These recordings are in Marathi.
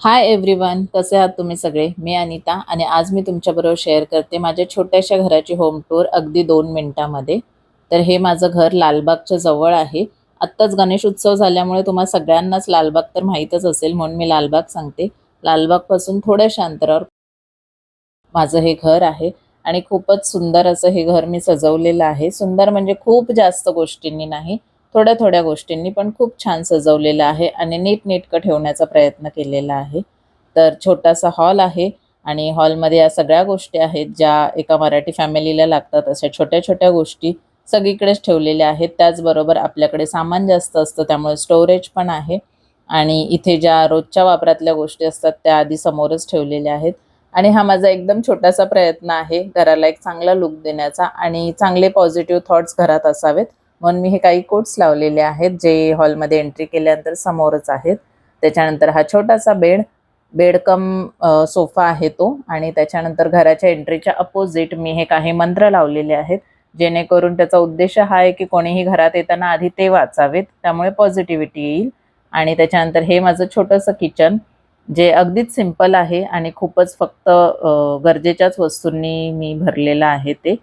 हाय एव्हरीवन, कसे आहात तुम्ही सगळे? मी अनिता आणि आज मी तुमच्याबरोबर शेअर करते माझ्या छोट्याशा घराची होम टूर अगदी 2 मिनिटांमध्ये. तर हे माझं घर लालबागच्या जवळ आहे. आत्ताच गणेश उत्सव झाल्यामुळे तुम्हा सगळ्यांनाच लालबाग तर माहीतच असेल, म्हणून मी लालबाग सांगते. लालबागपासून थोड्याशा अंतरावर माझं हे घर आहे आणि खूपच सुंदर असं हे घर मी सजवलेलं आहे. सुंदर म्हणजे खूप जास्त गोष्टींनी नाही, थोड्या-थोड्या गोष्टींनी पण खूप छान सजवलेलं आहे आणि नीटनेटकं ठेवण्याचा प्रयत्न केलेला आहे. तर छोटासा हॉल आहे आणि हॉलमध्ये या सगळ्या गोष्टी आहेत, ज्या एका मराठी फॅमिलीला लागतात अशा छोट्या-छोट्या गोष्टी सगळीकडेच ठेवलेल्या आहेत. त्याचबरोबर आपल्याकडे सामान जास्त असतं त्यामुळे स्टोरेज पण आहे आणि इथे ज्या रोजच्या वापरातल्या गोष्टी असतात त्या आधी समोरच ठेवलेल्या आहेत. आणि हा माझा एकदम छोटासा प्रयत्न आहे घराला एक चांगला लुक देण्याचा आणि चांगले पॉझिटिव्ह थॉट्स घरात असावेत म्हणून मी हे काही कोट्स लावलेले आहेत जे हॉलमध्ये एंट्री केल्यानंतर समोरच आहेत. त्याच्यानंतर हा छोटासा बेड कम सोफा आहे तो आणि त्याच्यानंतर घराच्या एंट्रीच्या अपोजिट मी हे काही मंत्र लावलेले आहेत जेणेकरून त्याचा उद्देश हा आहे की कोणीही घरात येताना आधी ते वाचावेत, त्यामुळे पॉझिटिव्हिटी येईल. आणि त्याच्यानंतर हे माझं छोटंसं किचन जे अगदीच सिंपल आहे आणि खूपच फक्त गरजेच्याच वस्तूंनी मी भरलेलं आहे ते.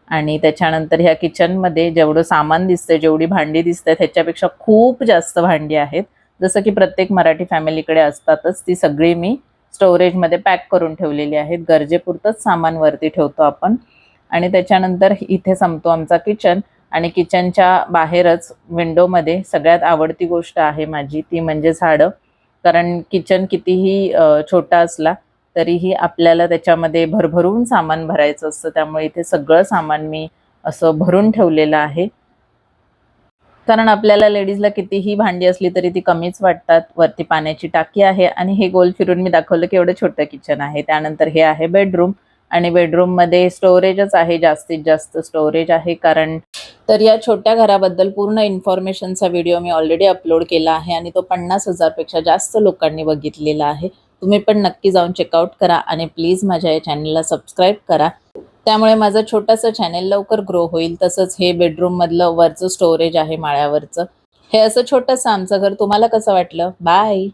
आणि त्याच्यानंतर ह्या किचनमध्ये जेवढं सामान दिसतंय, जेवढी भांडी दिसतायत ह्याच्यापेक्षा खूप जास्त भांडी आहेत. जसं की प्रत्येक मराठी फॅमिलीकडे असतातच, ती सगळी मी स्टोरेजमध्ये पॅक करून ठेवलेली आहेत. गरजेपुरतंच सामान वरती ठेवतो आपण. आणि त्याच्यानंतर इथे संपतो आमचा किचन आणि किचनच्या बाहेरच विंडोमध्ये सगळ्यात आवडती गोष्ट आहे माझी, ती म्हणजे झाडं. कारण किचन कितीही छोटा असला तरीही आपल्याला त्याच्यामध्ये भरभरून सामान भरायचं असतं. त्यामुळे इथे सगळं सामान मी असं भरून ठेवलेलं आहे. कारण आपल्याला लेडीजला कितीही भांडी असली तरी ती कमीच वाटतात. वरती पाण्याची टाकी आहे आणि हे गोल फिरून मी दाखवलं की एवढं छोटं किचन आहे. त्यानंतर हे आहे बेडरूम आणि बेडरूममध्ये स्टोरेजच आहे, जास्तीत जास्त स्टोरेज आहे. कारण तर या छोट्या घराबद्दल पूर्ण इन्फॉर्मेशनचा व्हिडिओ मी ऑलरेडी अपलोड केला आहे आणि तो 50,000 पेक्षा जास्त लोकांनी बघितलेला आहे. तुम्ही पण नक्की जाऊन चेकआउट करा आणि प्लीज माझ्या या चॅनलला सबस्क्राईब करा. त्यामुळे माझं छोटंसं चॅनेल लवकर ग्रो होईल. तसंच हे बेडरूममधलं वरचं स्टोरेज आहे माळ्यावरचं. हे असं छोटंसं आमचं घर. तुम्हाला कसं वाटलं? बाय.